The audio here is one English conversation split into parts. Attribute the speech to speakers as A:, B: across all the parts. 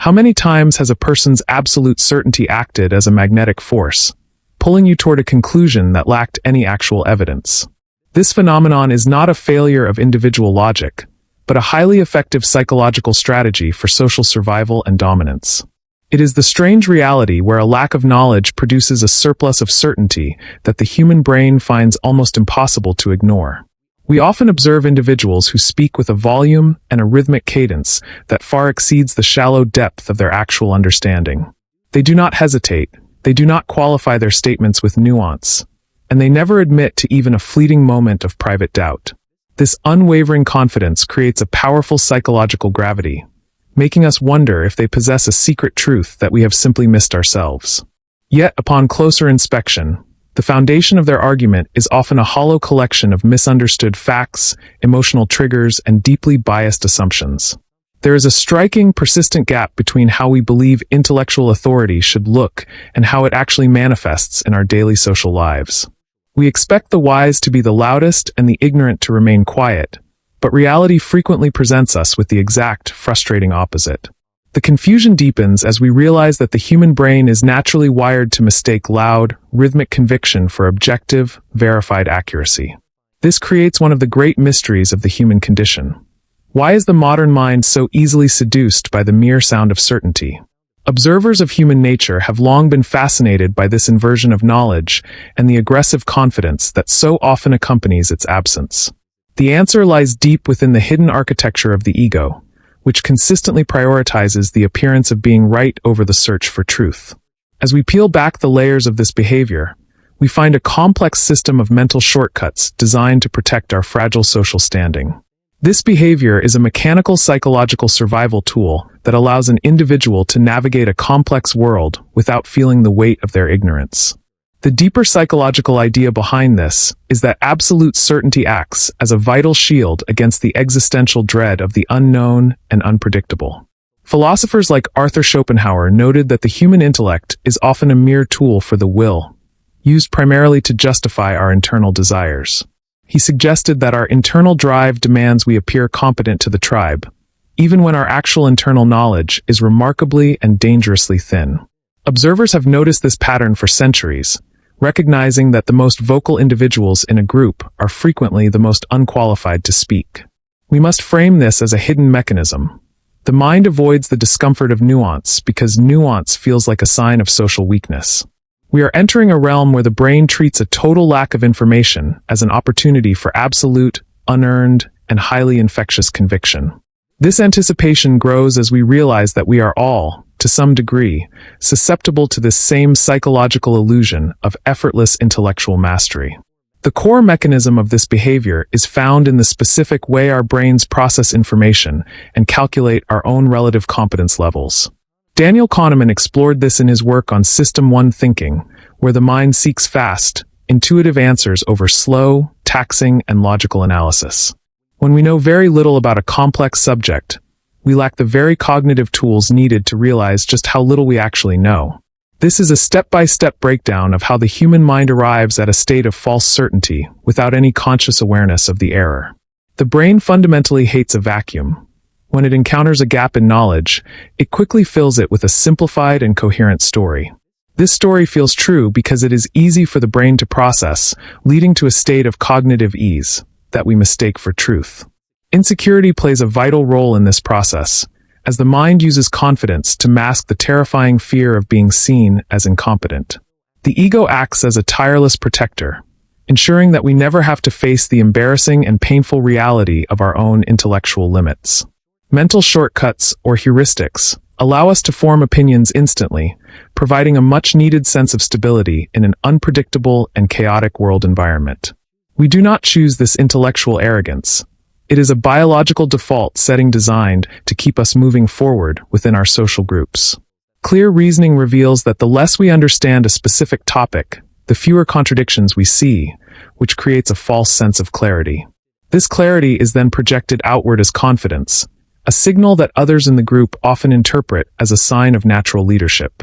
A: How many times has a person's absolute certainty acted as a magnetic force, pulling you toward a conclusion that lacked any actual evidence? This phenomenon is not a failure of individual logic, but a highly effective psychological strategy for social survival and dominance. It is the strange reality where a lack of knowledge produces a surplus of certainty that the human brain finds almost impossible to ignore. We often observe individuals who speak with a volume and a rhythmic cadence that far exceeds the shallow depth of their actual understanding. They do not hesitate, they do not qualify their statements with nuance, and they never admit to even a fleeting moment of private doubt. This unwavering confidence creates a powerful psychological gravity, making us wonder if they possess a secret truth that we have simply missed ourselves. Yet, upon closer inspection, the foundation of their argument is often a hollow collection of misunderstood facts, emotional triggers, and deeply biased assumptions. There is a striking, persistent gap between how we believe intellectual authority should look and how it actually manifests in our daily social lives. We expect the wise to be the loudest and the ignorant to remain quiet, but reality frequently presents us with the exact, frustrating opposite. The confusion deepens as we realize that the human brain is naturally wired to mistake loud, rhythmic conviction for objective, verified accuracy. This creates one of the great mysteries of the human condition. Why is the modern mind so easily seduced by the mere sound of certainty? Observers of human nature have long been fascinated by this inversion of knowledge and the aggressive confidence that so often accompanies its absence. The answer lies deep within the hidden architecture of the ego, which consistently prioritizes the appearance of being right over the search for truth. As we peel back the layers of this behavior, we find a complex system of mental shortcuts designed to protect our fragile social standing. This behavior is a mechanical psychological survival tool that allows an individual to navigate a complex world without feeling the weight of their ignorance. The deeper psychological idea behind this is that absolute certainty acts as a vital shield against the existential dread of the unknown and unpredictable. Philosophers like Arthur Schopenhauer noted that the human intellect is often a mere tool for the will, used primarily to justify our internal desires. He suggested that our internal drive demands we appear competent to the tribe, even when our actual internal knowledge is remarkably and dangerously thin. Observers have noticed this pattern for centuries, recognizing that the most vocal individuals in a group are frequently the most unqualified to speak. We must frame this as a hidden mechanism. The mind avoids the discomfort of nuance because nuance feels like a sign of social weakness. We are entering a realm where the brain treats a total lack of information as an opportunity for absolute, unearned, and highly infectious conviction. This anticipation grows as we realize that we are all, to some degree, susceptible to this same psychological illusion of effortless intellectual mastery. The core mechanism of this behavior is found in the specific way our brains process information and calculate our own relative competence levels. Daniel Kahneman explored this in his work on System 1 thinking, where the mind seeks fast, intuitive answers over slow, taxing, and logical analysis. When we know very little about a complex subject, we lack the very cognitive tools needed to realize just how little we actually know. This is a step-by-step breakdown of how the human mind arrives at a state of false certainty without any conscious awareness of the error. The brain fundamentally hates a vacuum. When it encounters a gap in knowledge, it quickly fills it with a simplified and coherent story. This story feels true because it is easy for the brain to process, leading to a state of cognitive ease that we mistake for truth. Insecurity plays a vital role in this process, as the mind uses confidence to mask the terrifying fear of being seen as incompetent. The ego acts as a tireless protector, ensuring that we never have to face the embarrassing and painful reality of our own intellectual limits. Mental shortcuts, or heuristics, allow us to form opinions instantly, providing a much-needed sense of stability in an unpredictable and chaotic world environment. We do not choose this intellectual arrogance. It is a biological default setting designed to keep us moving forward within our social groups. Clear reasoning reveals that the less we understand a specific topic, the fewer contradictions we see, which creates a false sense of clarity. This clarity is then projected outward as confidence, a signal that others in the group often interpret as a sign of natural leadership.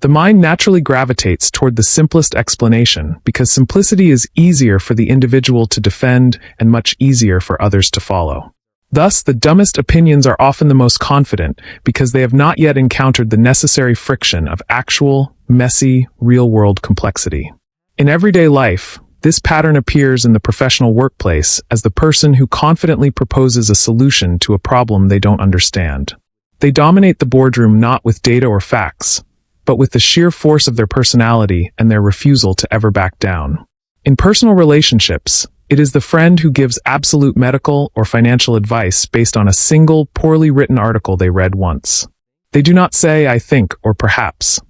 A: The mind naturally gravitates toward the simplest explanation because simplicity is easier for the individual to defend and much easier for others to follow. Thus, the dumbest opinions are often the most confident because they have not yet encountered the necessary friction of actual, messy, real-world complexity. In everyday life, this pattern appears in the professional workplace as the person who confidently proposes a solution to a problem they don't understand. They dominate the boardroom not with data or facts, but with the sheer force of their personality and their refusal to ever back down. In personal relationships, it is the friend who gives absolute medical or financial advice based on a single, poorly written article they read once. They do not say, "I think," or "perhaps."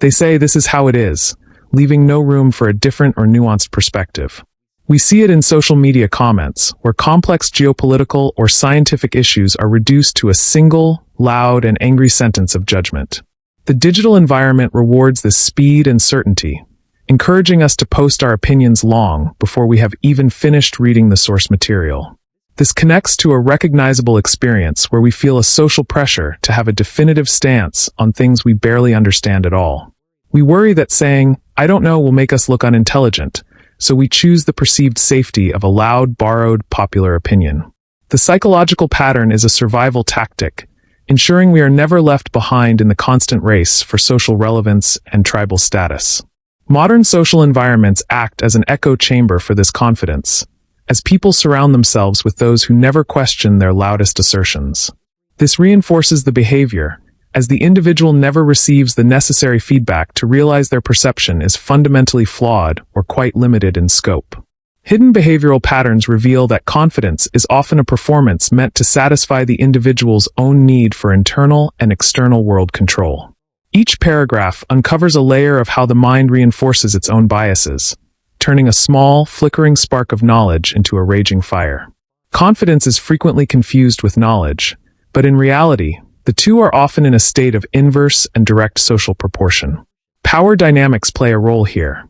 A: They say, "This is how it is," leaving no room for a different or nuanced perspective. We see it in social media comments, where complex geopolitical or scientific issues are reduced to a single, loud, and angry sentence of judgment. The digital environment rewards this speed and certainty, encouraging us to post our opinions long before we have even finished reading the source material. This connects to a recognizable experience where we feel a social pressure to have a definitive stance on things we barely understand at all. We worry that saying, "I don't know," will make us look unintelligent, so we choose the perceived safety of a loud, borrowed, popular opinion. The psychological pattern is a survival tactic, ensuring we are never left behind in the constant race for social relevance and tribal status. Modern social environments act as an echo chamber for this confidence, as people surround themselves with those who never question their loudest assertions. This reinforces the behavior, as the individual never receives the necessary feedback to realize their perception is fundamentally flawed or quite limited in scope. Hidden behavioral patterns reveal that confidence is often a performance meant to satisfy the individual's own need for internal and external world control. Each paragraph uncovers a layer of how the mind reinforces its own biases, turning a small, flickering spark of knowledge into a raging fire. Confidence is frequently confused with knowledge, but in reality, the two are often in a state of inverse and direct social proportion. Power dynamics play a role here.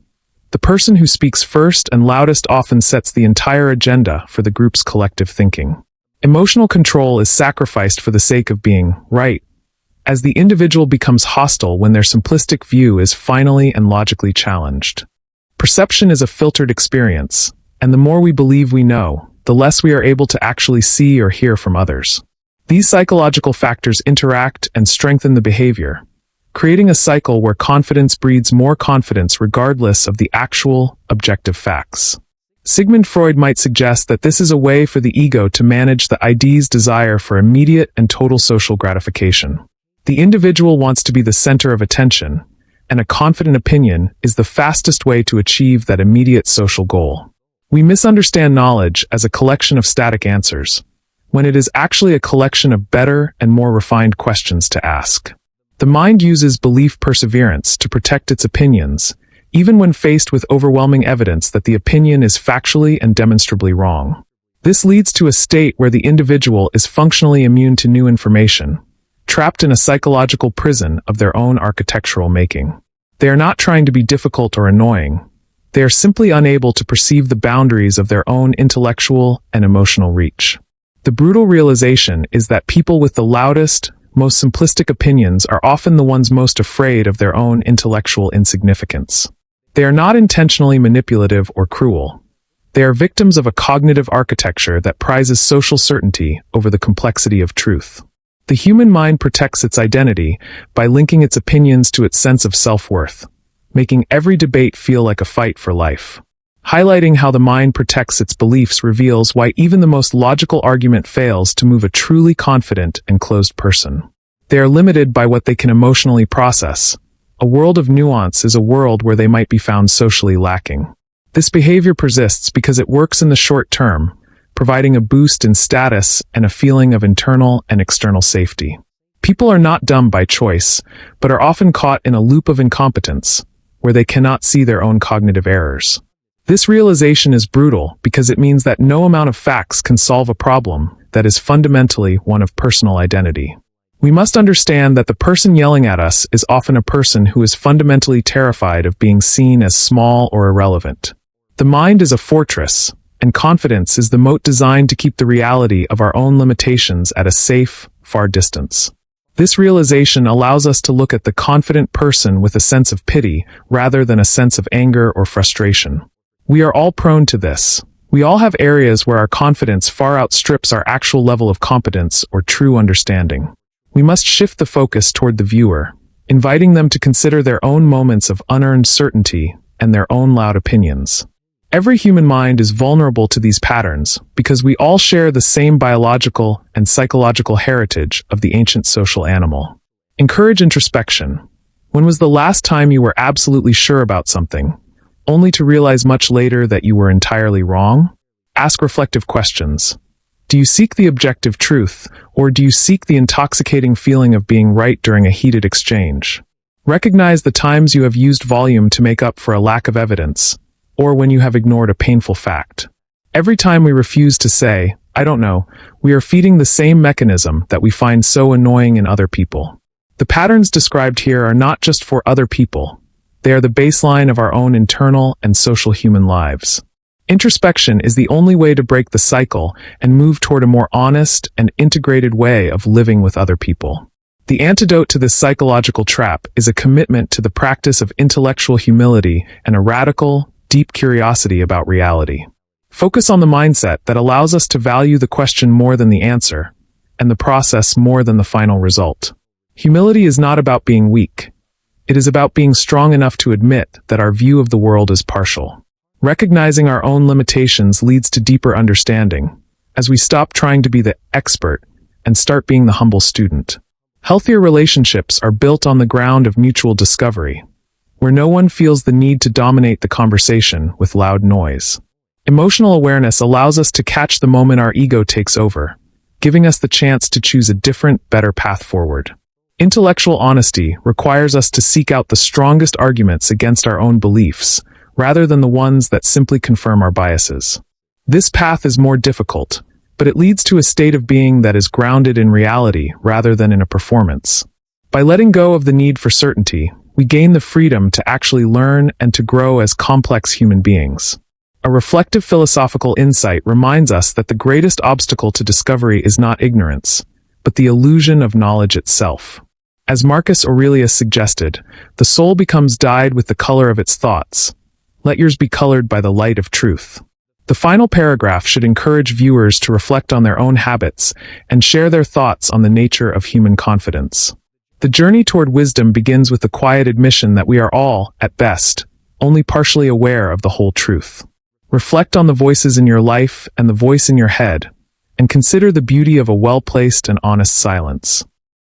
A: The person who speaks first and loudest often sets the entire agenda for the group's collective thinking. Emotional control is sacrificed for the sake of being right, as the individual becomes hostile when their simplistic view is finally and logically challenged. Perception is a filtered experience, and the more we believe we know, the less we are able to actually see or hear from others. These psychological factors interact and strengthen the behavior, creating a cycle where confidence breeds more confidence regardless of the actual, objective facts. Sigmund Freud might suggest that this is a way for the ego to manage the ID's desire for immediate and total social gratification. The individual wants to be the center of attention, and a confident opinion is the fastest way to achieve that immediate social goal. We misunderstand knowledge as a collection of static answers, when it is actually a collection of better and more refined questions to ask. The mind uses belief perseverance to protect its opinions, even when faced with overwhelming evidence that the opinion is factually and demonstrably wrong. This leads to a state where the individual is functionally immune to new information, trapped in a psychological prison of their own architectural making. They are not trying to be difficult or annoying. They are simply unable to perceive the boundaries of their own intellectual and emotional reach. The brutal realization is that people with the loudest, most simplistic opinions are often the ones most afraid of their own intellectual insignificance. They are not intentionally manipulative or cruel. They are victims of a cognitive architecture that prizes social certainty over the complexity of truth. The human mind protects its identity by linking its opinions to its sense of self-worth, making every debate feel like a fight for life. Highlighting how the mind protects its beliefs reveals why even the most logical argument fails to move a truly confident and closed person. They are limited by what they can emotionally process. A world of nuance is a world where they might be found socially lacking. This behavior persists because it works in the short term, providing a boost in status and a feeling of internal and external safety. People are not dumb by choice, but are often caught in a loop of incompetence, where they cannot see their own cognitive errors. This realization is brutal because it means that no amount of facts can solve a problem that is fundamentally one of personal identity. We must understand that the person yelling at us is often a person who is fundamentally terrified of being seen as small or irrelevant. The mind is a fortress, and confidence is the moat designed to keep the reality of our own limitations at a safe, far distance. This realization allows us to look at the confident person with a sense of pity rather than a sense of anger or frustration. We are all prone to this, We all have areas where our confidence far outstrips our actual level of competence or true understanding. We must shift the focus toward the viewer, inviting them to consider their own moments of unearned certainty and their own loud opinions. Every human mind is vulnerable to these patterns because we all share the same biological and psychological heritage of the ancient social animal. Encourage introspection. When was the last time you were absolutely sure about something, only to realize much later that you were entirely wrong? Ask reflective questions. Do you seek the objective truth, or do you seek the intoxicating feeling of being right during a heated exchange? Recognize the times you have used volume to make up for a lack of evidence, or when you have ignored a painful fact. Every time we refuse to say, "I don't know," we are feeding the same mechanism that we find so annoying in other people. The patterns described here are not just for other people. They are the baseline of our own internal and social human lives. Introspection is the only way to break the cycle and move toward a more honest and integrated way of living with other people. The antidote to this psychological trap is a commitment to the practice of intellectual humility and a radical, deep curiosity about reality. Focus on the mindset that allows us to value the question more than the answer, and the process more than the final result. Humility is not about being weak. It is about being strong enough to admit that our view of the world is partial. Recognizing our own limitations leads to deeper understanding, as we stop trying to be the expert and start being the humble student. Healthier relationships are built on the ground of mutual discovery, where no one feels the need to dominate the conversation with loud noise. Emotional awareness allows us to catch the moment our ego takes over, giving us the chance to choose a different, better path forward. Intellectual honesty requires us to seek out the strongest arguments against our own beliefs, rather than the ones that simply confirm our biases. This path is more difficult, but it leads to a state of being that is grounded in reality rather than in a performance. By letting go of the need for certainty, we gain the freedom to actually learn and to grow as complex human beings. A reflective philosophical insight reminds us that the greatest obstacle to discovery is not ignorance, but the illusion of knowledge itself. As Marcus Aurelius suggested, the soul becomes dyed with the color of its thoughts. Let yours be colored by the light of truth. The final paragraph should encourage viewers to reflect on their own habits and share their thoughts on the nature of human confidence. The journey toward wisdom begins with the quiet admission that we are all, at best, only partially aware of the whole truth. Reflect on the voices in your life and the voice in your head, and consider the beauty of a well-placed and honest silence.